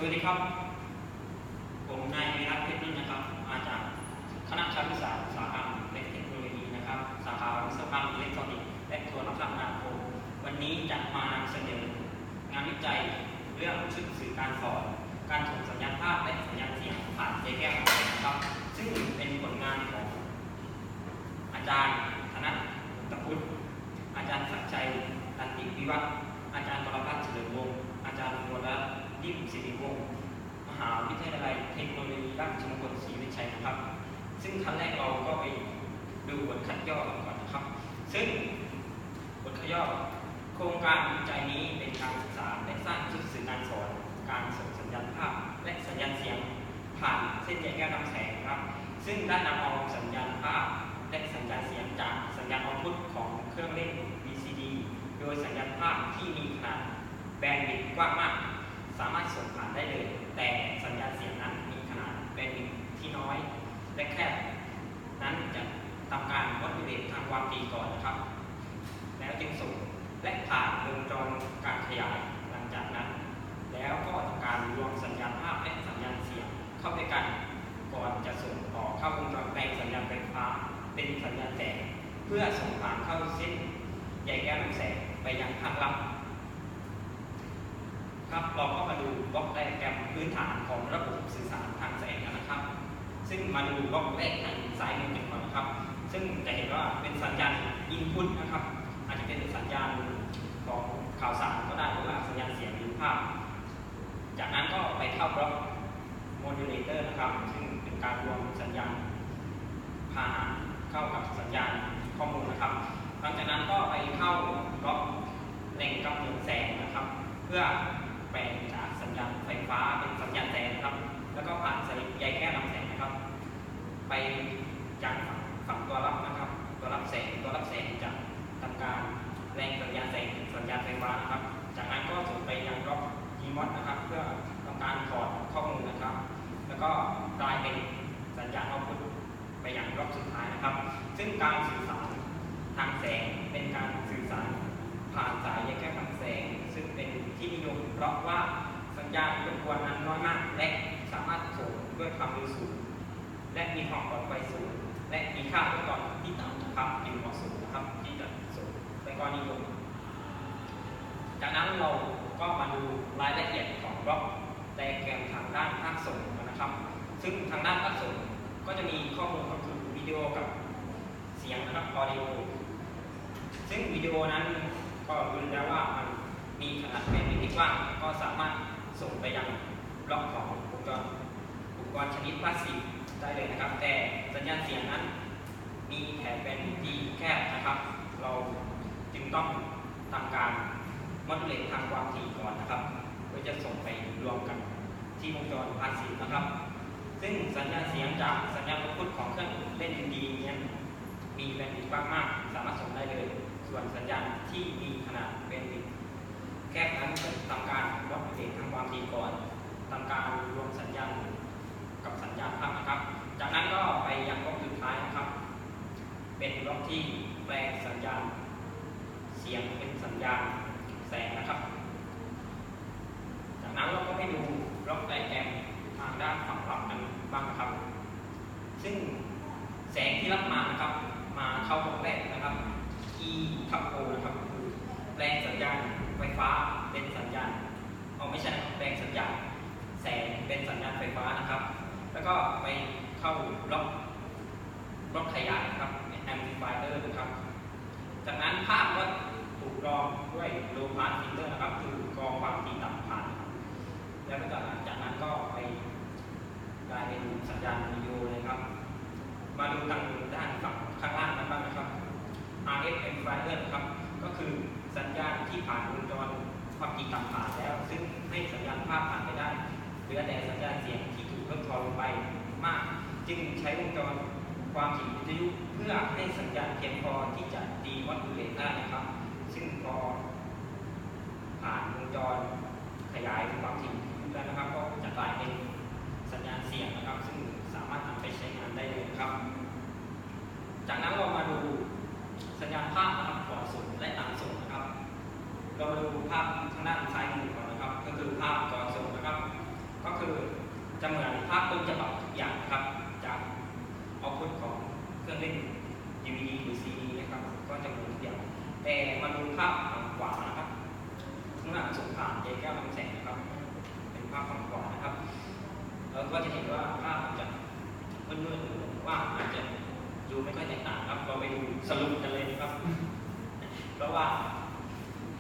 วัสดีครับผมนายวีรัตน์เพชรนิ่มนะครับมาจากคณะชั้นวิชาอุตสาหกรรมและเทคโนโลยีนะครับสาขาวิศวกรรมอิเล็กทรอนิกส์และโทรคมนาคมวันนี้จะมานำเสนองานวิจัยเรื่องชุดสื่อการสอนการส่งสัญญาณภาพและสัญญาณเสียงผ่านใยแก้วนะครับซึ่งเป็นผลงานของอาจารย์ธนตพุทธอาจารย์ศักดิ์ชัยตันติวิวัฒน์อาจารย์กรพัฒน์เฉลิมวงศ์อาจารย์วรดิมศิริวงศ์มหาวิทยาลัยเทคโนโลยีราชมงคลศรีวิชัยนะครับซึ่งขั้นแรกเราก็ไปดูบทคัดย่อก่อนนะครับซึ่งบทคัดย่อโครงการวิจัยนี้เป็นการศึกษาและสร้างชุดสื่อการสอนการส่งสัญญาณภาพและสัญญาณเสียงผ่านเส้นใยแก้วนำแสงครับซึ่งได้นำเอาสัญญาณภาพและสัญญาณเสียงจากสัญญาณเอาท์พุตของเครื่องเล่น VCD โดยสัญญาณภาพที่มีขนาดแบนด์วิดต์กว้างมากสามารถส่งผ่านได้เลยแต่สัญญาณเสียงนั้นมีขนาดแบนด์วิดต์ที่น้อยและแคบนั้นจะทำการวัดวิเดตทางความถี่ก่อนนะครับแล้วจึงส่งและผ่านวงจรการขยายหลังจากนั้นแล้วก็ทำการรวมสัญญาณภาพและสัญญาณเสียงเข้าด้วยกันก่อนจะส่งต่อเข้าวงจรแปลงสัญญาณไฟฟ้าเป็นสัญญาณแสงเพื่อส่งผ่านเข้าเส้นใยแก้วนำแสงไปยังภาคลับครับเราก็มาดูบล็อกไดอะแกรมพื้นฐานของระบบสื่อสารทางแสงกันนะครับซึ่งมาดูบล็อกแรกทางซ้ายมือกันก่อนนะครับซึ่งจะเห็นว่าเป็นสัญญาณอินพุตนะครับอาจจะเป็นสัญญาณของข่าวสารก็ได้หรือว่าสัญญาณเสียงหรือภาพจากนั้นก็ไปเข้าบล็อกโมดูเลเตอร์นะครับซึ่งเป็นการรวมสัญญาณพาเข้ากับสัญญาณข้อมูลนะครับหลังจากนั้นก็ไปเข้าบล็อกแหล่งกำเนิดแสงนะครับเพื่อแปลงจากสัญญาณไฟฟ้าเป็นสัญญาณแสงนะครับแล้วก็ผ่านสายใยแก้วนำแสงนะครับไปยังฝั่งตัวรับนะครับตัวรับแสงจะทำการแปลงสัญญาณแสงเป็นสัญญาณไฟฟ้านะครับจากนั้นก็ส่งไปยังบล็อก Gmod นะครับเพื่อทำการถอดข้อมูลนะครับแล้วก็กลายเป็นสัญญาณเอาท์พุตไปยังบล็อกสุดท้ายนะครับซึ่งการสื่อสารทางแสงเป็นการสื่อสารผ่านสายใยแก้วนำแสงซึ่งเป็นที่นิยมเพราะว่าสัญญาณรบกวนนั้นน้อยมากและสามารถส่งด้วยความเร็วสูงและมีความปลอดภัยสูงและมีค่าต้นทุนที่ต่ำนะครับจึงเหมาะสมนะครับที่จะส่งไปกรณีนิยมจากนั้นเราก็มาดูรายละเอียดของบล็อกไดอะแกรมทางด้านภาคส่งนะครับซึ่งทางด้านภาคส่งก็จะมีข้อมูลก็คือวิดีโอกับเสียงนะครับออดิโอซึ่งวิดีโอนั้นก็รู้แล้วว่ามันมีขนาดแบนด์วิดต์ที่กว้างก็สามารถส่งไปยังบล็อกของอุปกรณ์ชนิดพาสซีฟได้เลยนะครับแต่สัญญาณเสียงนั้นมีแถบแบนด์วิดต์ที่แคบนะครับเราจึงต้องทำการมอดูเลตทางความถี่ก่อนนะครับเพื่อจะส่งไปรวมกันที่วงจรพาสซีฟนะครับซึ่งสัญญาณเสียงจากสัญญาณเอาท์พุตของเครื่องเล่นดีนี้มีแบนด์วิดต์กว้างมากสามารถส่งได้เลยส่วนสัญญาณที่มีขนาดแบนด์วิดต์แคบนั้นจะทำการวัดวิเดตทางความถี่ก่อนทำการรวมสัญญาณกับสัญญาณภาพนะครับจากนั้นก็ไปยังบล็อกสุดท้ายนะครับเป็นบล็อกที่แปลงสัญญาณเสียงเป็นสัญญาณแสงนะครับจากนั้นเราก็ไปดูบล็อกไดอะแกรมทางด้านฝั่งรับกันบ้างนะครับซึ่งแสงที่รับมานะครับมาเข้าบล็อกแรกนะครับ E ทับ O นะครับคือแปลงสัญญาณไฟฟ้าเป็นสัญญาณไม่ใช่แปลงสัญญาณแสงเป็นสัญญาณไฟฟ้านะครับแล้วก็ไปเข้าบล็อกขยายนะครับ amplifier นะครับจากนั้นภาพก็ถูกกรองด้วย low pass filter นะครับคือกรองความถี่ต่ำผ่านแล้วก็จากนั้นก็ไปกลายเป็นสัญญาณวิดีโอเลยครับมาดูทางด้านฝั่งข้างล่างกันบ้างนะครับ RF amplifier นะครับก็คือสัญญาณที่ผ่านวงจรความถี่ต่ำผ่านแล้วซึ่งให้สัญญาณภาพผ่านไม่ได้เหลือแต่สัญญาณเสียงที่ถูกลดทอนลงไปมากจึงใช้วงจรความถี่วิทยุเพื่อให้สัญญาณเพียงพอที่จะดีมอดูเลตได้นะครับซึ่งพอผ่านวงจรขยายความถี่แล้วนะครับก็จะกลายเป็นสัญญาณเสียงนะครับซึ่งสามารถนำไปใช้งานได้เลยครับจากนั้นเรามาดูสัญญาณภาพนะครับก่อนส่งและหลังส่งนะครับ เรามาดูภาพทางด้านซ้ายมือก่อนนะครับก็คือภาพก่อนส่งนะครับ แต่มาดูภาพฝั่งขวานะครับเมื่อส่งผ่านใยแก้วลำแสงนะครับเป็นภาพฝั่งขวานะครับเราก็จะเห็นว่าภาพจะมืดๆว่าอาจจะดูไม่ค่อยแตกต่างครับเราไปดูสรุปกันเลยนะครับเพราะว่า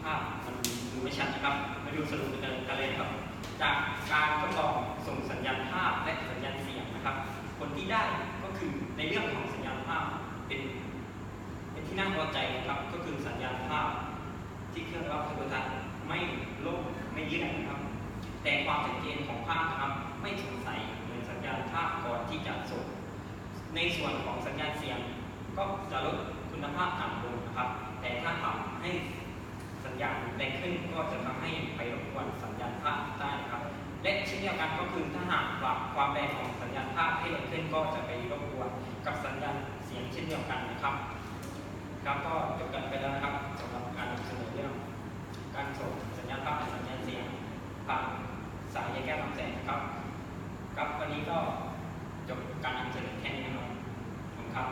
ภาพมันดูไม่ชัดนะครับมาดูสรุปกันเลยนะครับจากการทดลองส่งสัญญาณภาพและสัญญาณเสียงนะครับผลที่ได้ก็คือในเรื่องของสัญญาณภาพเป็นที่น่าพอใจนะครับก็คือสัญญาณภาพที่เครื่องรับโทรทัศน์ไม่ล่มไม่เยื่อนนะครับแต่ความชัดเจนของภาพนะครับไม่สงสัยเหมือนสัญญาณภาพก่อนที่จะส่งในส่วนของสัญญาณเสียงก็จะลดคุณภาพต่ำลงนะครับแต่ถ้าทำให้สัญญาณแรงขึ้นก็จะทำให้ไปรบกวนสัญญาณภาพได้นะครับและเช่นเดียวกันก็คือถ้าหากปรับความแรงของสัญญาณภาพให้แรงขึ้นก็จะไปรบกวนกับสัญญาณเสียงเช่นเดียวกันนะครับครับก็จบกันไปแล้วนะครับสำหรับการนำเสนอเรื่องการส่งสัญญาณภาพและสัญญาณเสียงผ่านสายใยแก้วลำแสงนะครับวันนี้ก็จบการนำเสนอแค่นี้นะครับขอบคุณครับ